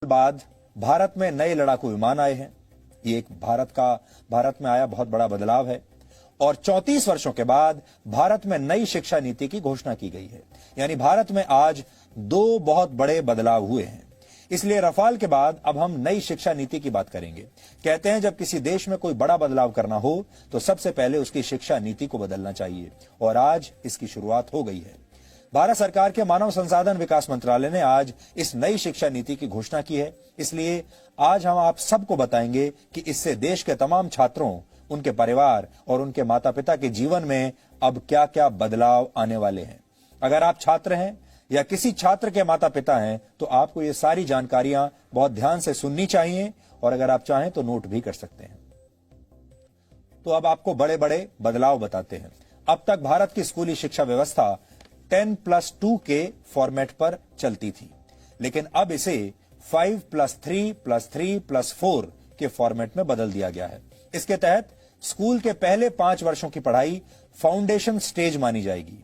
बाद भारत में नए लड़ाकू विमान आए हैं। ये एक भारत में आया बहुत बड़ा बदलाव है। और 34 वर्षों के बाद भारत में नई शिक्षा नीति की घोषणा की गई है। यानी भारत में आज दो बहुत बड़े बदलाव हुए हैं। इसलिए रफाल के बाद अब हम नई शिक्षा नीति की बात करेंगे। कहते हैं जब किसी देश में कोई बड़ा बदलाव करना हो तो सबसे पहले उसकी शिक्षा नीति को बदलना चाहिए, और आज इसकी शुरुआत हो गई है। भारत सरकार के मानव संसाधन विकास मंत्रालय ने आज इस नई शिक्षा नीति की घोषणा की है। इसलिए आज हम आप सबको बताएंगे कि इससे देश के तमाम छात्रों, उनके परिवार और उनके माता पिता के जीवन में अब क्या क्या बदलाव आने वाले हैं। अगर आप छात्र हैं या किसी छात्र के माता पिता हैं तो आपको ये सारी जानकारियां बहुत ध्यान से सुननी चाहिए, और अगर आप चाहें तो नोट भी कर सकते हैं। तो अब आपको बड़े बड़े बदलाव बताते हैं। अब तक भारत की स्कूली शिक्षा व्यवस्था 10+2 के फॉर्मेट पर चलती थी, लेकिन अब इसे 5+3+3+4 के फॉर्मेट में बदल दिया गया है। इसके तहत स्कूल के पहले 5 वर्षों की पढ़ाई फाउंडेशन स्टेज मानी जाएगी,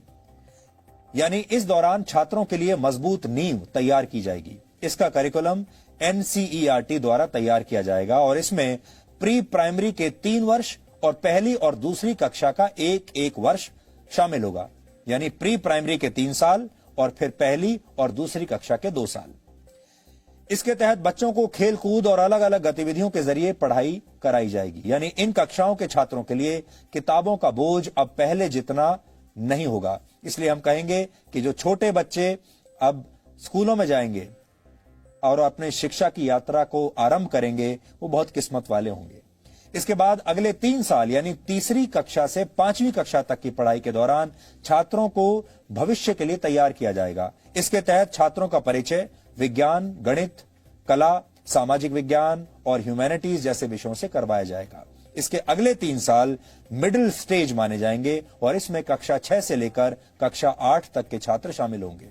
यानी इस दौरान छात्रों के लिए मजबूत नींव तैयार की जाएगी। इसका करिकुलम NCERT द्वारा तैयार किया जाएगा और इसमें प्री प्राइमरी के 3 वर्ष और पहली और दूसरी कक्षा का एक वर्ष शामिल होगा, यानी प्री प्राइमरी के 3 साल और फिर पहली और दूसरी कक्षा के 2 साल। इसके तहत बच्चों को खेल कूद और अलग अलग गतिविधियों के जरिए पढ़ाई कराई जाएगी, यानी इन कक्षाओं के छात्रों के लिए किताबों का बोझ अब पहले जितना नहीं होगा। इसलिए हम कहेंगे कि जो छोटे बच्चे अब स्कूलों में जाएंगे और अपने शिक्षा की यात्रा को आरंभ करेंगे, वो बहुत किस्मत वाले होंगे। इसके बाद अगले 3 साल यानी तीसरी कक्षा से 5वीं कक्षा तक की पढ़ाई के दौरान छात्रों को भविष्य के लिए तैयार किया जाएगा। इसके तहत छात्रों का परिचय विज्ञान, गणित, कला, सामाजिक विज्ञान और ह्यूमैनिटीज जैसे विषयों से करवाया जाएगा। इसके अगले 3 साल मिडिल स्टेज माने जाएंगे और इसमें कक्षा 6 से लेकर कक्षा 8 तक के छात्र शामिल होंगे।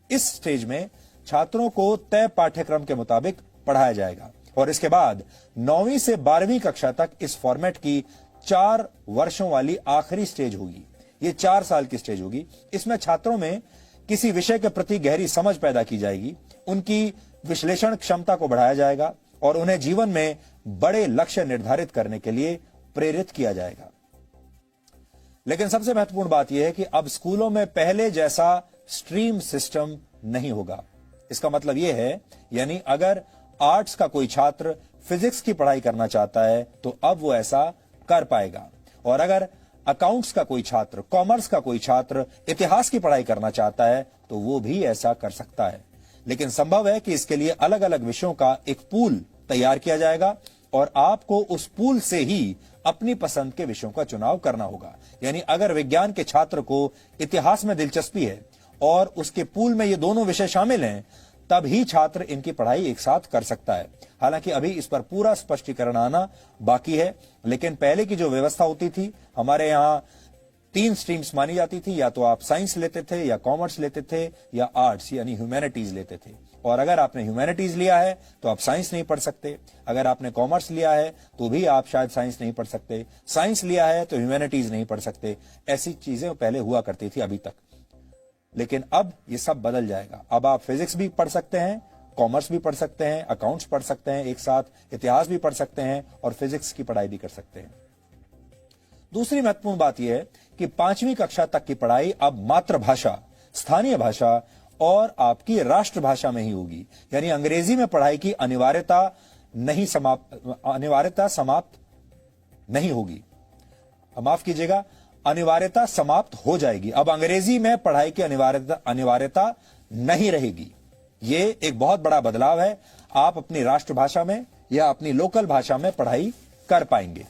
इस स्टेज में छात्रों को तय पाठ्यक्रम के मुताबिक पढ़ाया जाएगा और इसके बाद 9वीं से 12वीं कक्षा तक इस फॉर्मेट की 4 वर्षों वाली आखिरी स्टेज होगी। ये 4 साल की स्टेज होगी। इसमें छात्रों में किसी विषय के प्रति गहरी समझ पैदा की जाएगी, उनकी विश्लेषण क्षमता को बढ़ाया जाएगा और उन्हें जीवन में बड़े लक्ष्य निर्धारित करने के लिए प्रेरित किया जाएगा। लेकिन सबसे महत्वपूर्ण बात यह है कि अब स्कूलों में पहले जैसा स्ट्रीम सिस्टम नहीं होगा। इसका मतलब यह है, यानी अगर आर्ट्स का कोई छात्र फिजिक्स की पढ़ाई करना चाहता है तो अब वो ऐसा कर पाएगा, और अगर अकाउंट्स का कोई छात्र, कॉमर्स का कोई छात्र इतिहास की पढ़ाई करना चाहता है तो वो भी ऐसा कर सकता है। लेकिन संभव है कि इसके लिए अलग अलग विषयों का एक पूल तैयार किया जाएगा और आपको उस पूल से ही अपनी पसंद के विषयों का चुनाव करना होगा। यानी अगर विज्ञान के छात्र को इतिहास में दिलचस्पी है और उसके पूल में ये दोनों विषय शामिल हैं, तब ही छात्र इनकी पढ़ाई एक साथ कर सकता है। हालांकि अभी इस पर पूरा स्पष्टीकरण आना बाकी है, लेकिन पहले की जो व्यवस्था होती थी, हमारे यहां 3 स्ट्रीम्स मानी जाती थी, या तो आप साइंस लेते थे या कॉमर्स लेते थे या आर्ट्स यानी ह्यूमैनिटीज लेते थे। और अगर आपने ह्यूमैनिटीज लिया है तो आप साइंस नहीं पढ़ सकते, अगर आपने कॉमर्स लिया है तो भी आप शायद साइंस नहीं पढ़ सकते, साइंस लिया है तो ह्यूमैनिटीज नहीं पढ़ सकते। ऐसी चीजें पहले हुआ करती थी अभी तक, लेकिन अब ये सब बदल जाएगा। अब आप फिजिक्स भी पढ़ सकते हैं, कॉमर्स भी पढ़ सकते हैं, अकाउंट्स पढ़ सकते हैं, एक साथ इतिहास भी पढ़ सकते हैं और फिजिक्स की पढ़ाई भी कर सकते हैं। दूसरी महत्वपूर्ण बात यह है कि 5वीं कक्षा तक की पढ़ाई अब मातृभाषा, स्थानीय भाषा और आपकी राष्ट्रभाषा में ही होगी। यानी अंग्रेजी में पढ़ाई की अनिवार्यता समाप्त नहीं होगी। माफ कीजिएगा, अनिवार्यता समाप्त हो जाएगी। अब अंग्रेजी में पढ़ाई की अनिवार्यता नहीं रहेगी। ये एक बहुत बड़ा बदलाव है। आप अपनी राष्ट्रभाषा में या अपनी लोकल भाषा में पढ़ाई कर पाएंगे।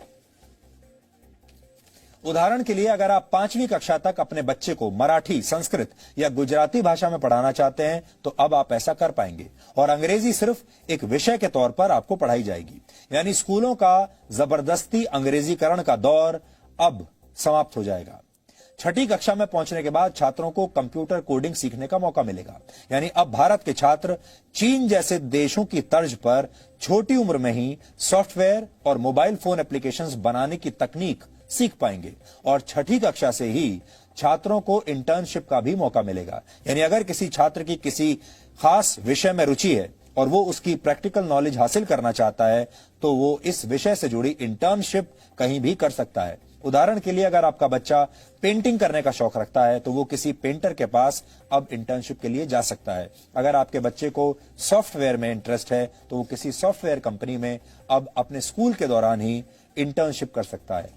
उदाहरण के लिए अगर आप 5वीं कक्षा तक अपने बच्चे को मराठी, संस्कृत या गुजराती भाषा में पढ़ाना चाहते हैं तो अब आप ऐसा कर पाएंगे, और अंग्रेजी सिर्फ एक विषय के तौर पर आपको पढ़ाई जाएगी। यानी स्कूलों का जबरदस्ती अंग्रेजीकरण का दौर अब समाप्त हो जाएगा। 6ठी कक्षा में पहुंचने के बाद छात्रों को कंप्यूटर कोडिंग सीखने का मौका मिलेगा। यानी अब भारत के छात्र चीन जैसे देशों की तर्ज पर छोटी उम्र में ही सॉफ्टवेयर और मोबाइल फोन एप्लीकेशंस बनाने की तकनीक सीख पाएंगे, और 6ठी कक्षा से ही छात्रों को इंटर्नशिप का भी मौका मिलेगा। यानी अगर किसी छात्र की किसी खास विषय में रुचि है और वो उसकी प्रैक्टिकल नॉलेज हासिल करना चाहता है तो वो इस विषय से जुड़ी इंटर्नशिप कहीं भी कर सकता है। उदाहरण के लिए अगर आपका बच्चा पेंटिंग करने का शौक रखता है तो वो किसी पेंटर के पास अब इंटर्नशिप के लिए जा सकता है। अगर आपके बच्चे को सॉफ्टवेयर में इंटरेस्ट है तो वो किसी सॉफ्टवेयर कंपनी में अब अपने स्कूल के दौरान ही इंटर्नशिप कर सकता है।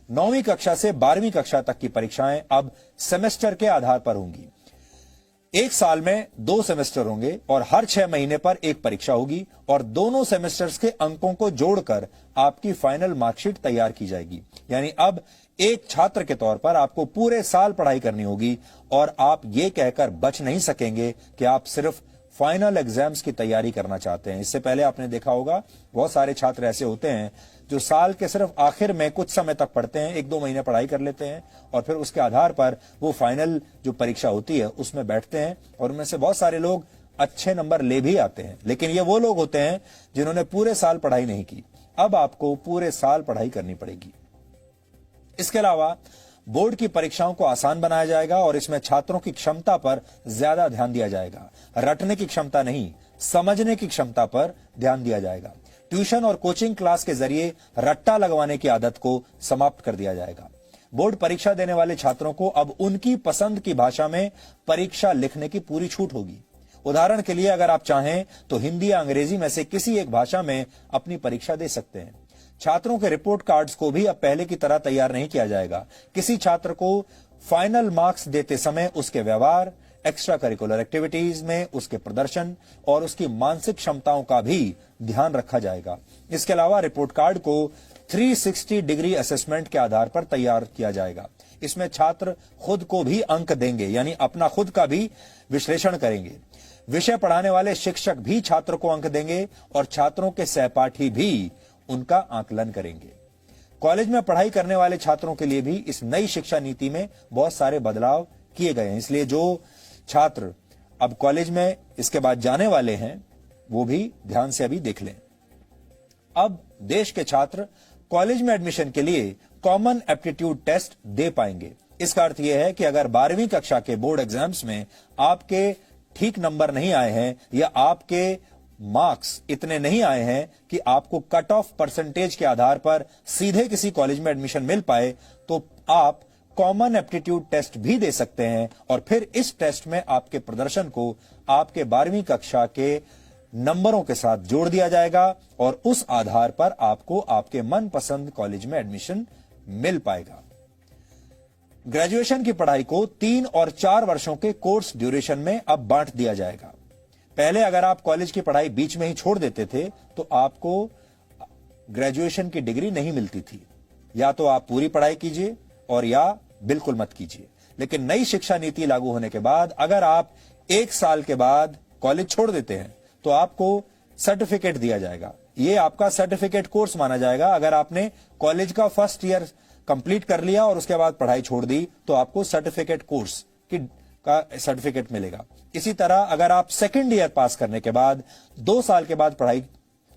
9वीं कक्षा से 12वीं कक्षा तक की परीक्षाएं अब सेमेस्टर के आधार पर होंगी। एक साल में 2 सेमेस्टर होंगे और हर 6 महीने पर एक परीक्षा होगी और दोनों सेमेस्टर्स के अंकों को जोड़कर आपकी फाइनल मार्कशीट तैयार की जाएगी। यानी अब एक छात्र के तौर पर आपको पूरे साल पढ़ाई करनी होगी और आप ये कहकर बच नहीं सकेंगे कि आप सिर्फ फाइनल एग्जाम्स की तैयारी करना चाहते हैं। इससे पहले आपने देखा होगा बहुत सारे छात्र ऐसे होते हैं जो साल के सिर्फ आखिर में कुछ समय तक पढ़ते हैं, 1-2 महीने पढ़ाई कर लेते हैं और फिर उसके आधार पर वो फाइनल जो परीक्षा होती है उसमें बैठते हैं और उनमें से बहुत सारे लोग अच्छे नंबर ले भी आते हैं। लेकिन ये वो लोग होते हैं जिन्होंने पूरे साल पढ़ाई नहीं की। अब आपको पूरे साल पढ़ाई करनी पड़ेगी। इसके अलावा बोर्ड की परीक्षाओं को आसान बनाया जाएगा और इसमें छात्रों की क्षमता पर ज्यादा ध्यान दिया जाएगा। रटने की क्षमता नहीं, समझने की क्षमता पर ध्यान दिया जाएगा। ट्यूशन और कोचिंग क्लास के जरिए रट्टा लगवाने की आदत को समाप्त कर दिया जाएगा। बोर्ड परीक्षा देने वाले छात्रों को अब उनकी पसंद की भाषा में परीक्षा लिखने की पूरी छूट होगी। उदाहरण के लिए अगर आप चाहें तो हिंदी या अंग्रेजी में से किसी एक भाषा में अपनी परीक्षा दे सकते हैं। छात्रों के रिपोर्ट कार्ड्स को भी अब पहले की तरह तैयार नहीं किया जाएगा। किसी छात्र को फाइनल मार्क्स देते समय उसके व्यवहार, एक्स्ट्रा करिकुलर एक्टिविटीज में उसके प्रदर्शन और उसकी मानसिक क्षमताओं का भी ध्यान रखा जाएगा। इसके अलावा रिपोर्ट कार्ड को 360 डिग्री असेसमेंट के आधार पर तैयार किया जाएगा। इसमें छात्र खुद को भी अंक देंगे, यानी अपना खुद का भी विश्लेषण करेंगे। विषय पढ़ाने वाले शिक्षक भी छात्र को अंक देंगे और छात्रों के सहपाठी भी उनका आकलन करेंगे। कॉलेज में पढ़ाई करने वाले छात्रों के लिए भी इस नई शिक्षा नीति में बहुत सारे बदलाव किए गए हैं। इसलिए जो छात्र अब कॉलेज में इसके बाद जाने वाले हैं वो भी ध्यान से अभी देख लें। अब देश के छात्र कॉलेज में एडमिशन के लिए कॉमन एप्टीट्यूड टेस्ट दे पाएंगे। इसका अर्थ यह है कि अगर 12वीं कक्षा के बोर्ड एग्जाम्स में आपके ठीक नंबर नहीं आए हैं या आपके मार्क्स इतने नहीं आए हैं कि आपको कट ऑफ परसेंटेज के आधार पर सीधे किसी कॉलेज में एडमिशन मिल पाए, तो आप कॉमन एप्टीट्यूड टेस्ट भी दे सकते हैं और फिर इस टेस्ट में आपके प्रदर्शन को आपके 12वीं कक्षा के नंबरों के साथ जोड़ दिया जाएगा और उस आधार पर आपको आपके मनपसंद कॉलेज में एडमिशन मिल पाएगा। ग्रेजुएशन की पढ़ाई को 3 और 4 वर्षों के कोर्स ड्यूरेशन में अब बांट दिया जाएगा। पहले अगर आप कॉलेज की पढ़ाई बीच में ही छोड़ देते थे तो आपको ग्रेजुएशन की डिग्री नहीं मिलती थी। या तो आप पूरी पढ़ाई कीजिए और या बिल्कुल मत कीजिए। लेकिन नई शिक्षा नीति लागू होने के बाद अगर आप 1 साल के बाद कॉलेज छोड़ देते हैं तो आपको सर्टिफिकेट दिया जाएगा। ये आपका सर्टिफिकेट कोर्स माना जाएगा। अगर आपने कॉलेज का फर्स्ट ईयर कंप्लीट कर लिया और उसके बाद पढ़ाई छोड़ दी तो आपको सर्टिफिकेट कोर्स का सर्टिफिकेट मिलेगा। इसी तरह अगर आप सेकेंड ईयर पास करने के बाद 2 साल के बाद पढ़ाई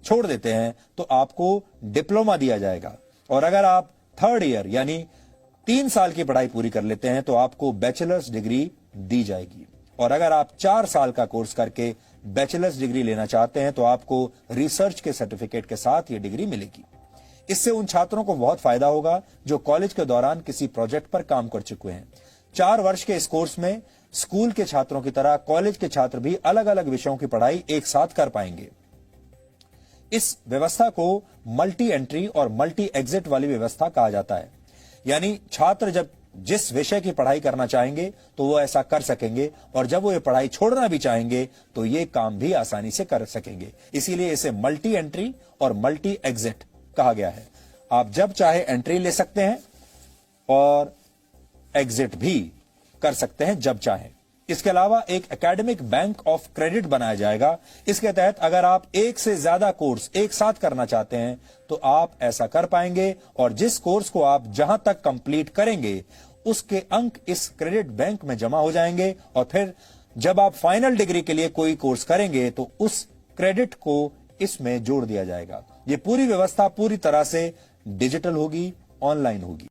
छोड़ देते हैं तो आपको डिप्लोमा दिया जाएगा। और अगर आप थर्ड ईयर यानी 3 साल की पढ़ाई पूरी कर लेते हैं तो आपको बैचलर्स डिग्री दी जाएगी। और अगर आप 4 साल का कोर्स करके बैचलर्स डिग्री लेना चाहते हैं तो आपको रिसर्च के सर्टिफिकेट के साथ ये डिग्री मिलेगी। इससे उन छात्रों को बहुत फायदा होगा जो कॉलेज के दौरान किसी प्रोजेक्ट पर काम कर चुके हैं। 4 वर्ष के इस कोर्स में स्कूल के छात्रों की तरह कॉलेज के छात्र भी अलग अलग विषयों की पढ़ाई एक साथ कर पाएंगे। इस व्यवस्था को मल्टी एंट्री और मल्टी एग्जिट वाली व्यवस्था कहा जाता है। यानी छात्र जब जिस विषय की पढ़ाई करना चाहेंगे तो वो ऐसा कर सकेंगे और जब वो ये पढ़ाई छोड़ना भी चाहेंगे तो ये काम भी आसानी से कर सकेंगे। इसीलिए इसे मल्टी एंट्री और मल्टी एग्जिट कहा गया है। आप जब चाहे एंट्री ले सकते हैं और एग्जिट भी कर सकते हैं जब चाहे। इसके अलावा एक एकेडमिक बैंक ऑफ क्रेडिट बनाया जाएगा। इसके तहत अगर आप एक से ज्यादा कोर्स एक साथ करना चाहते हैं तो आप ऐसा कर पाएंगे और जिस कोर्स को आप जहां तक कंप्लीट करेंगे उसके अंक इस क्रेडिट बैंक में जमा हो जाएंगे और फिर जब आप फाइनल डिग्री के लिए कोई कोर्स करेंगे तो उस क्रेडिट को इसमें जोड़ दिया जाएगा। ये पूरी व्यवस्था पूरी तरह से डिजिटल होगी, ऑनलाइन होगी।